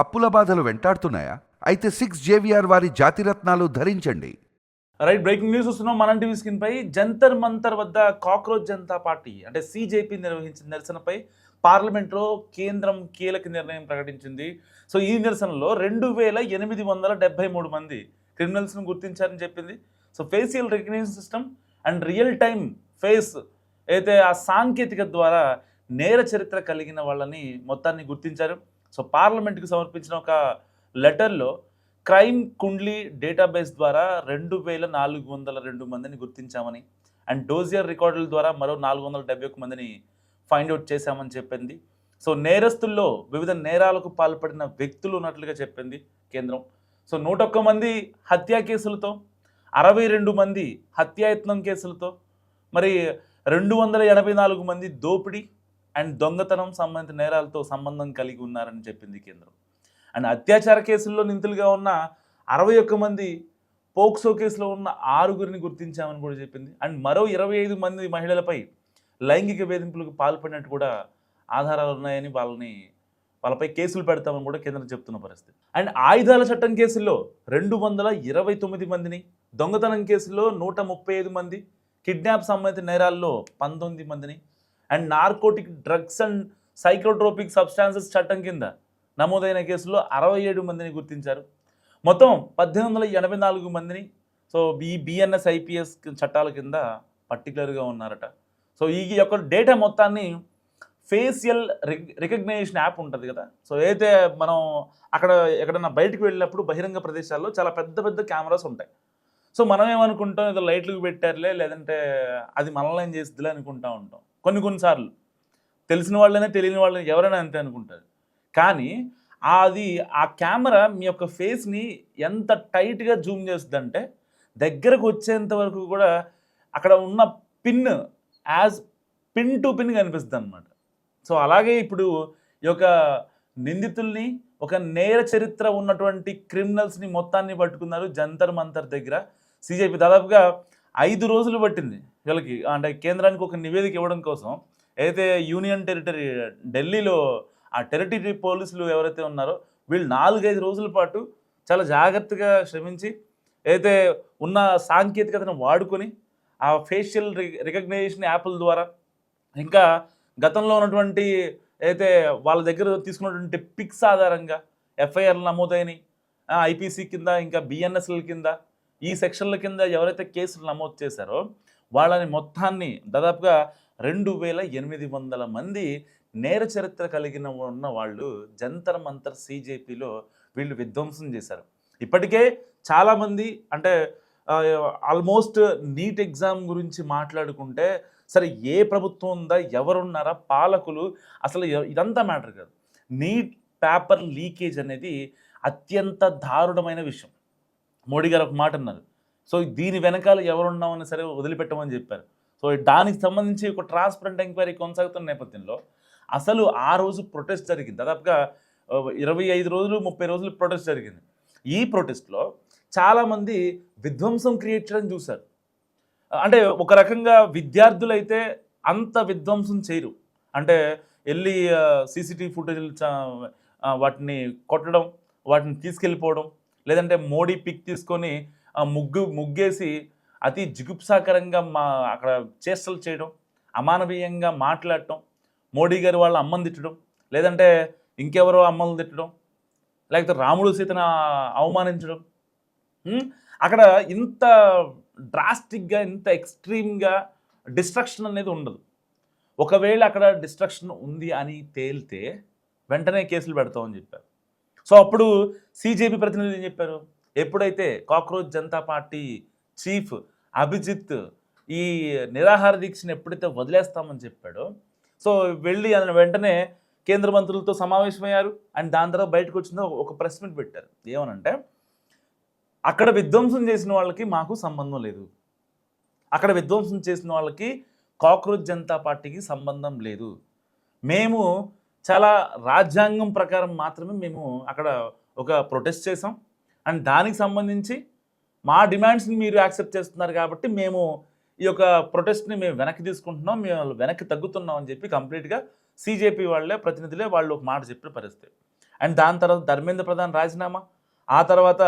అప్పుల బాధలు వెంటాడుతున్నాయా? అయితే 6 JVR వారి జాతిరత్నాలు ధరించండి. రైట్, బ్రేకింగ్ న్యూస్ వస్తున్నాం మనం టీవీ స్క్రీన్ పై. జంతర్ మంతర్ వద్ద కాక్రోచ్ జనతా పార్టీ అంటే సిజేపీ నిర్వహించిన నిరసనపై పార్లమెంట్లో కేంద్రం కీలక నిర్ణయం ప్రకటించింది. సో ఈ నిరసనలో 2873 మంది క్రిమినల్స్ను గుర్తించారని చెప్పింది. So facial recognition system and real time face అయితే ఆ సాంకేతికత ద్వారా నేర చరిత్ర కలిగిన వాళ్ళని మొత్తాన్ని గుర్తించారు. సో పార్లమెంట్కి సమర్పించిన ఒక లెటర్లో క్రైమ్ కుండ్లీ డేటాబేస్ ద్వారా 2402 మందిని గుర్తించామని అండ్ డోజియర్ రికార్డుల ద్వారా మరో 471 మందిని ఫైండ్ అవుట్ చేశామని చెప్పింది. సో నేరస్తుల్లో వివిధ నేరాలకు పాల్పడిన వ్యక్తులు ఉన్నట్లుగా చెప్పింది కేంద్రం. సో 101 మంది హత్యా కేసులతో, 62 మంది హత్యాయత్నం కేసులతో, మరి 284 మంది దోపిడీ అండ్ దొంగతనం సంబంధిత నేరాలతో సంబంధం కలిగి ఉన్నారని చెప్పింది కేంద్రం. అండ్ అత్యాచార కేసుల్లో నిందితులుగా ఉన్న 61 మంది, పోక్సో కేసులో ఉన్న 6గురిని గుర్తించామని కూడా చెప్పింది. అండ్ మరో 25 మంది మహిళలపై లైంగిక వేధింపులకు పాల్పడినట్టు కూడా ఆధారాలు ఉన్నాయని వాళ్ళపై కేసులు పెడతామని కూడా కేంద్రం చెప్తున్న పరిస్థితి. అండ్ ఆయుధాల చట్టం కేసుల్లో 229 మందిని, దొంగతనం కేసుల్లో 135 మంది, కిడ్నాప్ సంబంధిత నేరాల్లో 19 మందిని and narcotic drugs and psychotropic substances చట్టం కింద నమోదైన కేసుల్లో 67 మందిని గుర్తించారు. మొత్తం 1884 మందిని సో ఈ బిఎన్ఎస్ ఐపీఎస్ చట్టాల కింద పర్టికులర్గా ఉన్నారట. సో ఈ యొక్క డేటా మొత్తాన్ని ఫేషియల్ రికగ్నిషన్ యాప్ ఉంటుంది కదా, సో అయితే మనం అక్కడ ఎక్కడన్నా బయటకు వెళ్ళినప్పుడు బహిరంగ ప్రదేశాల్లో చాలా పెద్ద పెద్ద కెమెరాస్ ఉంటాయి. సో మనం ఏమనుకుంటాం, ఏదో లైట్లకు పెట్టారులే, లేదంటే అది మనల్ని ఏం చేస్తుందిలే అనుకుంటూ ఉంటాం. కొన్నిసార్లు తెలిసిన వాళ్ళనే తెలియని వాళ్ళని ఎవరైనా అంతే అనుకుంటారు. కానీ ఆ కెమెరా మీ యొక్క ఫేస్ని ఎంత టైట్గా జూమ్ చేస్తుందంటే దగ్గరకు వచ్చేంత వరకు కూడా అక్కడ ఉన్న పిన్ పిన్ టు పిన్ కనిపిస్తుంది అనమాట. సో అలాగే ఇప్పుడు ఈ యొక్క నిందితుల్ని, ఒక నేర చరిత్ర ఉన్నటువంటి క్రిమినల్స్ని మొత్తాన్ని పట్టుకున్నారు జంతర్ మంతర్ దగ్గర సిజేపీ. దాదాపుగా 5 రోజులు పట్టింది వీళ్ళకి, అంటే కేంద్రానికి ఒక నివేదిక ఇవ్వడం కోసం. అయితే యూనియన్ టెరిటరీ ఢిల్లీలో ఆ టెరిటరీ పోలీసులు ఎవరైతే ఉన్నారో వీళ్ళు 4-5 రోజుల పాటు చాలా జాగ్రత్తగా శ్రమించి అయితే ఉన్న సాంకేతికతను వాడుకొని ఆ ఫేషియల్ రికగ్నిషన్ యాప్ల ద్వారా, ఇంకా గతంలో ఉన్నటువంటి అయితే వాళ్ళ దగ్గర తీసుకున్నటువంటి పిక్స్ ఆధారంగా ఎఫ్ఐఆర్లు నమోదైనవి, ఐపీసీ కింద, ఇంకా బిఎన్ఎస్ఎల్ కింద, ఈ సెక్షన్ల కింద ఎవరైతే కేసులు నమోదు చేశారో వాళ్ళని మొత్తాన్ని దాదాపుగా 2800 మంది నేర చరిత్ర కలిగిన ఉన్న వాళ్ళు జంతర్ మంతర్ సిజేపీలో వీళ్ళు విధ్వంసం చేశారు. ఇప్పటికే చాలామంది అంటే ఆల్మోస్ట్ నీట్ ఎగ్జామ్ గురించి మాట్లాడుకుంటే సరే ఏ ప్రభుత్వం ఉందా, ఎవరున్నారా, పాలకులు, అసలు ఇదంతా మ్యాటర్ కాదు. నీట్ పేపర్ లీకేజ్ అనేది అత్యంత దారుణమైన విషయం. మోడీ గారు ఒక మాట అన్నారు, సో దీని వెనకాల ఎవరున్నామని సరే వదిలిపెట్టమని చెప్పారు. సో దానికి సంబంధించి ఒక ట్రాన్స్పరెంట్ ఎంక్వైరీ కొనసాగుతున్న నేపథ్యంలో అసలు ఆ రోజు ప్రొటెస్ట్ జరిగింది. దాదాపుగా 25 రోజులు 30 రోజులు ప్రొటెస్ట్ జరిగింది. ఈ ప్రొటెస్ట్లో చాలామంది విధ్వంసం క్రియేట్ చేయడం చూశారు. అంటే ఒక రకంగా విద్యార్థులు అయితే అంత విధ్వంసం చేయరు, అంటే వెళ్ళి సీసీటీవీ ఫుటేజ్ వాటిని కొట్టడం, వాటిని తీసుకెళ్ళిపోవడం, లేదంటే మోడీ పిక్ తీసుకొని ముగ్గేసి అతి జిగుప్సాకరంగా అక్కడ చేష్టలు చేయడం, అమానవీయంగా మాట్లాడటం, మోడీ గారు వాళ్ళ అమ్మని తిట్టడం, లేదంటే ఇంకెవరో అమ్మలు తిట్టడం, లేకపోతే రాముడు సీతను అవమానించడం. అక్కడ ఇంత డ్రాస్టిక్గా, ఇంత ఎక్స్ట్రీమ్గా డిస్ట్రక్షన్ అనేది ఉండదు. ఒకవేళ అక్కడ డిస్ట్రక్షన్ ఉంది అని తేలితే వెంటనే కేసులు పెడతామని చెప్పారు. సో అప్పుడు సిజేపీ ప్రతినిధులు ఏం చెప్పారు, ఎప్పుడైతే cockroach Janata party chief Abhijit ఈ నిరాహార దీక్షను ఎప్పుడైతే వదిలేస్తామని చెప్పాడో, సో వెళ్ళి వెంటనే కేంద్ర మంత్రులతో సమావేశమయ్యారు. అండ్ దాని తర్వాత బయటకు వచ్చిందో ఒక ప్రెస్ మీట్ పెట్టారు. ఏమనంటే, అక్కడ విధ్వంసం చేసిన వాళ్ళకి మాకు సంబంధం లేదు, అక్కడ విధ్వంసం చేసిన వాళ్ళకి కాక్రోచ్ జనతా పార్టీకి సంబంధం లేదు, మేము చాలా రాజ్యాంగం ప్రకారం మాత్రమే మేము అక్కడ ఒక ప్రొటెస్ట్ చేసాం, అండ్ దానికి సంబంధించి మా డిమాండ్స్ని మీరు యాక్సెప్ట్ చేస్తున్నారు కాబట్టి మేము ఈ యొక్క ప్రొటెస్ట్ని మేము వెనక్కి తీసుకుంటున్నాం, మేము వెనక్కి తగ్గుతున్నాం అని చెప్పి కంప్లీట్గా సిజేపీ వాళ్ళే ప్రతినిధులే వాళ్ళు ఒక మాట చెప్పిన పరిస్థితి. అండ్ దాని తర్వాత ధర్మేంద్ర ప్రధాన్ రాజీనామా, ఆ తర్వాత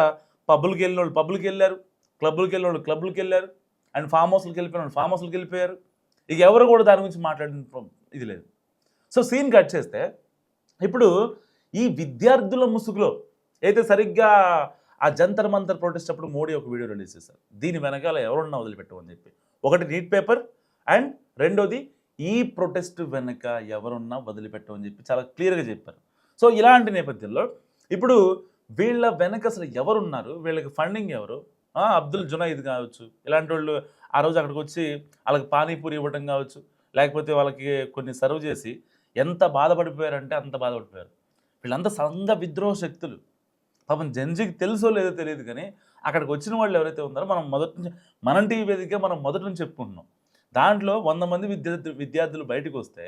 పబ్బులకి వెళ్ళిన వాళ్ళు పబ్బులకి వెళ్ళారు, క్లబ్బులకి వెళ్ళిన వాళ్ళు క్లబ్బులకి వెళ్ళారు, అండ్ ఫామ్ హౌస్లకి వెళ్ళిపోయిన వాళ్ళు ఫామ్ హౌస్లకి వెళ్ళిపోయారు. ఇక ఎవరు కూడా దాని గురించి మాట్లాడిన ఇది లేదు. సో సీన్ కట్ చేస్తే ఇప్పుడు ఈ విద్యార్థుల ముసుగులో అయితే సరిగ్గా ఆ జంతర్ మంతర్ ప్రొటెస్ట్ అప్పుడు మోడీ ఒక వీడియో రిలీజ్ చేశారు. దీని వెనకాల ఎవరున్నా వదిలిపెట్టమని చెప్పి, ఒకటి నీట్ పేపర్ అండ్ రెండోది ఈ ప్రొటెస్ట్ వెనక ఎవరున్నా వదిలిపెట్టమని చెప్పి చాలా క్లియర్గా చెప్పారు. సో ఇలాంటి నేపథ్యంలో ఇప్పుడు వీళ్ళ వెనక అసలు ఎవరున్నారు, వీళ్ళకి ఫండింగ్ ఎవరు, అబ్దుల్ జునైద్ కావచ్చు, ఇలాంటి వాళ్ళు ఆ రోజు అక్కడికి వచ్చి వాళ్ళకి పానీపూరి ఇవ్వటం కావచ్చు, లేకపోతే వాళ్ళకి కొన్ని సర్వ్ చేసి ఎంత బాధపడిపోయారంటే అంత బాధపడిపోయారు. వీళ్ళంతా సంఘ విద్రోహ శక్తులు. పాపం జంజీకి తెలుసో లేదో తెలియదు, కానీ అక్కడికి వచ్చిన వాళ్ళు ఎవరైతే ఉన్నారో మనం మొదటి నుంచి మనం టీవీ వేదికగా మనం మొదటి నుంచి చెప్పుకుంటున్నాం. దాంట్లో 100 మంది విద్యార్థులు బయటకు వస్తే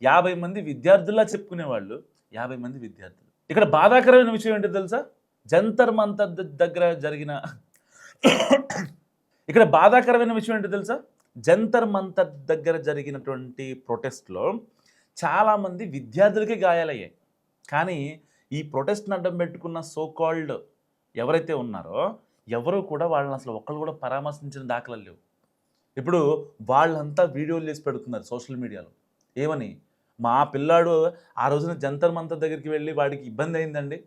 50 మంది విద్యార్థుల్లా చెప్పుకునేవాళ్ళు 50 మంది విద్యార్థులు. ఇక్కడ బాధాకరమైన విషయం ఏంటో తెలుసా, జంతర్ మంతర్ దగ్గర జరిగిన ఇక్కడ బాధాకరమైన విషయం ఏంటో తెలుసా, జంతర్ మంతర్ దగ్గర జరిగినటువంటి ప్రొటెస్ట్లో చాలామంది విద్యార్థులకి గాయాలయ్యాయి. కానీ ఈ ప్రొటెస్ట్ని అడ్డం పెట్టుకున్న సో కాల్డ్ ఎవరైతే ఉన్నారో ఎవరు కూడా వాళ్ళని అసలు ఒక్కళ్ళు కూడా పరామర్శించిన దాఖలాలు లేవు. ఇప్పుడు వాళ్ళంతా వీడియోలు చేసి పెడుతున్నారు సోషల్ మీడియాలో. ఏమని, మా పిల్లాడు ఆ రోజున జంతర్ మంతర్ దగ్గరికి వెళ్ళి వాడికి ఇబ్బంది అయిందండి,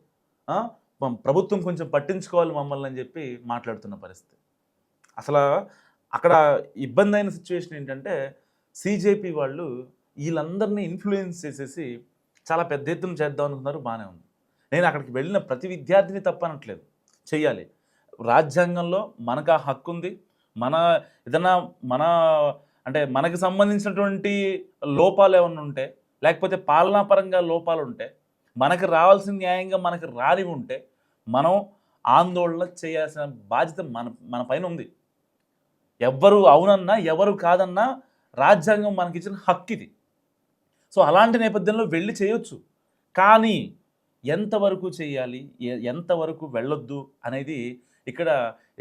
ప్రభుత్వం కొంచెం పట్టించుకోవాలి మమ్మల్ని అని చెప్పి మాట్లాడుతున్న పరిస్థితి. అసలు అక్కడ ఇబ్బంది అయిన సిచ్యువేషన్ ఏంటంటే సీజేపీ వాళ్ళు వీళ్ళందరినీ ఇన్ఫ్లుయెన్స్ చేసేసి చాలా పెద్ద ఎత్తున చేద్దాం అనుకున్నారు. బాగానే ఉంది. నేను అక్కడికి వెళ్ళిన ప్రతి విద్యార్థిని తప్పనట్లేదు, చెయ్యాలి. రాజ్యాంగంలో మనకు ఆ హక్కు ఉంది. మన ఏదన్నా అంటే మనకు సంబంధించినటువంటి లోపాలు ఏమన్నా ఉంటే, లేకపోతే పాలనాపరంగా లోపాలు ఉంటే, మనకు రావాల్సిన న్యాయంగా మనకు రాని ఉంటే మనం ఆందోళన చేయాల్సిన బాధ్యత మన పైన ఉంది. ఎవరు అవునన్నా ఎవరు కాదన్నా రాజ్యాంగం మనకిచ్చిన హక్కు ఇది. సో అలాంటి నేపథ్యంలో వెళ్ళి చేయొచ్చు. కానీ ఎంతవరకు చేయాలి, ఎంతవరకు వెళ్ళొద్దు అనేది ఇక్కడ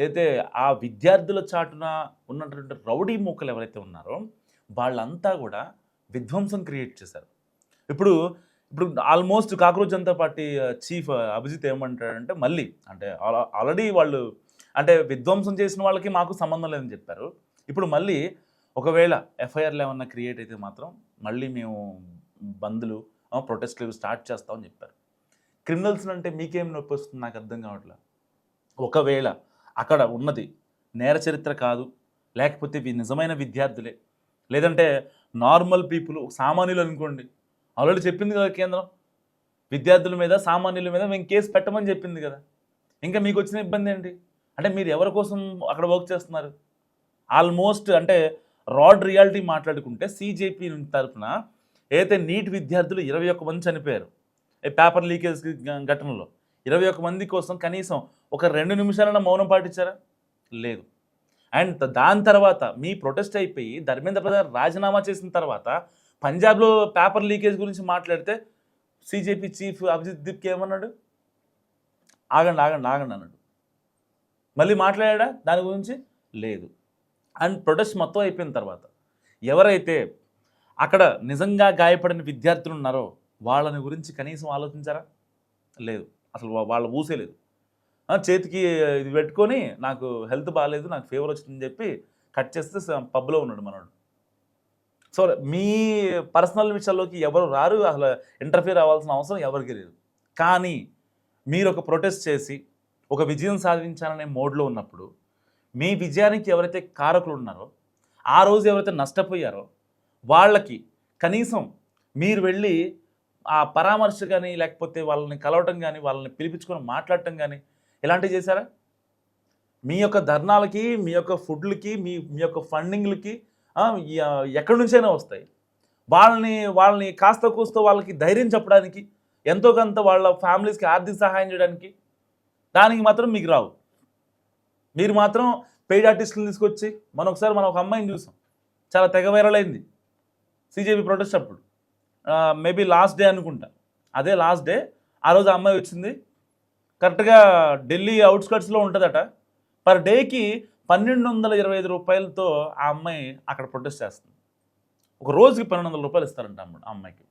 ఏదైతే ఆ విద్యార్థుల చాటున ఉన్నటువంటి రౌడీ మూకలు ఎవరైతే ఉన్నారో వాళ్ళంతా కూడా విధ్వంసం క్రియేట్ చేశారు. ఇప్పుడు almost cockroach Janata party chief Abhijit ఏమంటాడంటే, మళ్ళీ అంటే ఆల్రెడీ వాళ్ళు అంటే విధ్వంసం చేసిన వాళ్ళకి మాకు సంబంధం లేదని చెప్పారు. ఇప్పుడు మళ్ళీ ఒకవేళ ఎఫ్ఐఆర్లు ఏమన్నా క్రియేట్ అయితే మాత్రం మళ్ళీ మేము బంద్లు ప్రొటెస్ట్లు స్టార్ట్ చేస్తామని చెప్పారు. క్రిమినల్స్ అంటే మీకేం నొప్పి వస్తుంది నాకు అర్థం కావట్లేదు. ఒకవేళ అక్కడ ఉన్నది నేర చరిత్ర కాదు, లేకపోతే నిజమైన విద్యార్థులే, లేదంటే నార్మల్ పీపుల్ సామాన్యులు అనుకోండి. ఆల్రెడీ చెప్పింది కదా కేంద్రం, విద్యార్థుల మీద సామాన్యుల మీద మేము కేసు పెట్టమని చెప్పింది కదా. ఇంకా మీకు వచ్చిన ఇబ్బంది ఏంటి? అంటే మీరు ఎవరి కోసం అక్కడ వర్క్ చేస్తున్నారు? ఆల్మోస్ట్ అంటే రాడ్ రియాలిటీ మాట్లాడుకుంటే సీజేపీ తరఫున ఏదైతే నీట్ విద్యార్థులు 21 మంది చనిపోయారు పేపర్ లీకేజ్ ఘటనలో, 21 మంది కోసం కనీసం ఒక 2 నిమిషాలైనా మౌనం పాటించారా? లేదు. అండ్ దాని తర్వాత మీ ప్రొటెస్ట్ అయిపోయి ధర్మేంద్ర ప్రధాన్ రాజీనామా చేసిన తర్వాత పంజాబ్లో పేపర్ లీకేజ్ గురించి మాట్లాడితే సీజేపీ చీఫ్ అభిజిత్ దీప్కి ఏమన్నాడు? ఆగండి అన్నాడు. మళ్ళీ మాట్లాడా దాని గురించి? లేదు. అండ్ ప్రొటెస్ట్ మొత్తం అయిపోయిన తర్వాత ఎవరైతే అక్కడ నిజంగా గాయపడిన విద్యార్థులు ఉన్నారో వాళ్ళని గురించి కనీసం ఆలోచించారా? లేదు. అసలు వాళ్ళ ఊసే లేదు. చేతికి ఇది పెట్టుకొని నాకు హెల్త్ బాగాలేదు, నాకు ఫీవర్ వచ్చిందని చెప్పి కట్ చేస్తే పబ్లో ఉన్నాడు మనోడు. సో మీ పర్సనల్ విషయాల్లోకి ఎవరు రారు, అసలు ఇంటర్ఫియర్ అవ్వాల్సిన అవసరం ఎవరికి లేదు. కానీ మీరు ఒక ప్రొటెస్ట్ చేసి ఒక విజయం సాధించాలనే మోడ్లో ఉన్నప్పుడు మీ విజయానికి ఎవరైతే కారకులు ఉన్నారో, ఆ రోజు ఎవరైతే నష్టపోయారో వాళ్ళకి కనీసం మీరు వెళ్ళి ఆ పరామర్శ కానీ, లేకపోతే వాళ్ళని కలవటం కానీ, వాళ్ళని పిలిపించుకొని మాట్లాడటం కానీ ఇలాంటివి చేశారా? మీ యొక్క ధర్నాలకి, మీ యొక్క ఫుడ్లకి, మీ యొక్క ఫండింగ్లకి ఎక్కడి నుంచైనా వస్తాయి. వాళ్ళని కాస్త కూస్త వాళ్ళకి ధైర్యం చెప్పడానికి, ఎంతో కొంత వాళ్ళ ఫ్యామిలీస్కి ఆర్థిక సహాయం చేయడానికి, దానికి మాత్రం మీకు రావు. మీరు మాత్రం పెయిడ్ ఆర్టిస్టులు తీసుకొచ్చి మనం ఒక అమ్మాయిని చూసాం, చాలా తెగ వైరల్ అయింది సీజేపీ ప్రొటెస్ట్ అప్పుడు. మేబీ లాస్ట్ డే అనుకుంటా, అదే లాస్ట్ డే. ఆ రోజు ఆ అమ్మాయి వచ్చింది, కరెక్ట్గా ఢిల్లీ అవుట్స్కట్స్లో ఉంటుందట. పర్ డేకి 1225 రూపాయలతో ఆ అమ్మాయి అక్కడ ప్రొటెస్ట్ చేస్తుంది. ఒక రోజుకి 1200 రూపాయలు ఇస్తారంట ఆ అమ్మాయికి.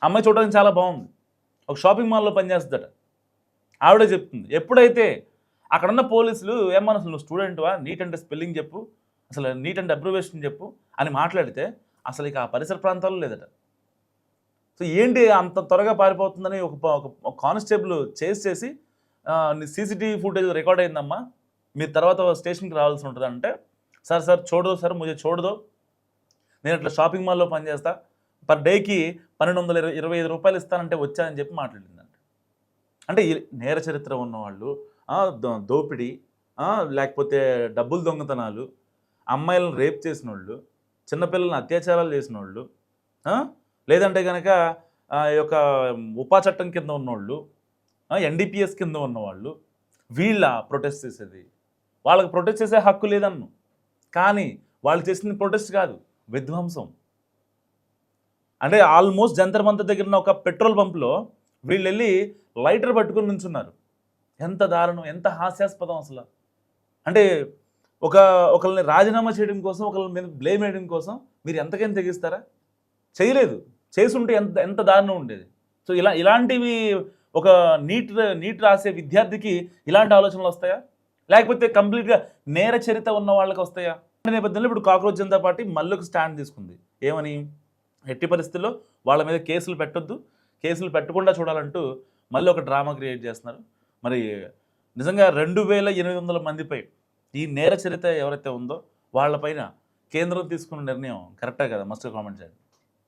అమ్మాయి చూడడానికి చాలా బాగుంది. ఒక షాపింగ్ మాల్లో పనిచేస్తుందట. ఆవిడే చెప్తుంది. ఎప్పుడైతే అక్కడున్న పోలీసులు ఏమన్నా అసలు నువ్వు స్టూడెంట్‌వా? నీట్ అంటే స్పెల్లింగ్ చెప్పు. అసలు నీట్ అంటే అబ్రివియేషన్ చెప్పు అని మాట్లాడితే అసలు ఇక ఆ పరిసర ప్రాంతాల్లో లేదట. సో ఏంటి అంత త్వరగా పారిపోతుందని ఒక కానిస్టేబుల్ చేసి నీ సీసీటీవీ ఫుటేజ్ రికార్డ్ అయిందమ్మా. మీరు తర్వాత స్టేషన్‌కి రావాల్సి ఉంటదంటే, సార్ छोड़ दो सर मुझे छोड़ दो. నేను ఇట్లా షాపింగ్ మాల్‌లో పనిచేస్తా. పర్ డేకి 1225 రూపాయలు ఇస్తానంటే వచ్చా అని చెప్పి మాట్లాడిందంట. అంటే ఈ నేర చరిత్ర ఉన్నవాళ్ళు, దోపిడీ, లేకపోతే డబ్బులు దొంగతనాలు, అమ్మాయిలను రేప్ చేసినోళ్ళు, చిన్నపిల్లలను అత్యాచారాలు చేసినోళ్ళు, లేదంటే గనక ఈ యొక్క ఉపా చట్టం కింద ఉన్నోళ్ళు, ఎన్‌డీపీఎస్ కింద ఉన్నవాళ్ళు, వీళ్ళ ప్రొటెస్ట్ చేసేది. వాళ్ళకి ప్రొటెస్ట్ చేసే హక్కు లేదన్ను. కానీ వాళ్ళు చేసింది ప్రొటెస్ట్ కాదు, విధ్వంసం. అంటే ఆల్మోస్ట్ జంతర్ మంతర్ దగ్గర ఉన్న ఒక పెట్రోల్ పంప్‌లో వీళ్ళెళ్ళి లైటర్ పట్టుకొని నుంచున్నారు. ఎంత దారుణం, ఎంత హాస్యాస్పదం అసలు. అంటే ఒకళ్ళని రాజీనామా చేయడం కోసం, ఒకళ్ళ మీద బ్లేమ్ వేయడం కోసం మీరు ఎంతకైనా తెగిస్తారా? చేయలేదు. చేసుంటే ఎంత దారుణం ఉండేది. సో ఇలాంటివి ఒక నీట్ రాసే విద్యార్థికి ఇలాంటి ఆలోచనలు వస్తాయా? లేకపోతే కంప్లీట్‌గా నేర చరిత్ర ఉన్న వాళ్ళకి వస్తాయా? నేపథ్యంలో ఇప్పుడు కాక్రోచ్ జనతా పార్టీ మళ్ళీ ఒక స్టాండ్ తీసుకుంది. ఏమని? ఎట్టి పరిస్థితుల్లో వాళ్ళ మీద కేసులు పెట్టొద్దు, కేసులు పెట్టకుండా చూడాలంటూ మళ్ళీ ఒక డ్రామా క్రియేట్ చేస్తున్నారు. మరి నిజంగా 2800 మందిపై ఈ నేర చరిత్ర ఎవరైతే ఉందో వాళ్ళపైన కేంద్రం తీసుకున్న నిర్ణయం కరెక్టే కదా? మస్ట్ కామెంట్ చేయండి.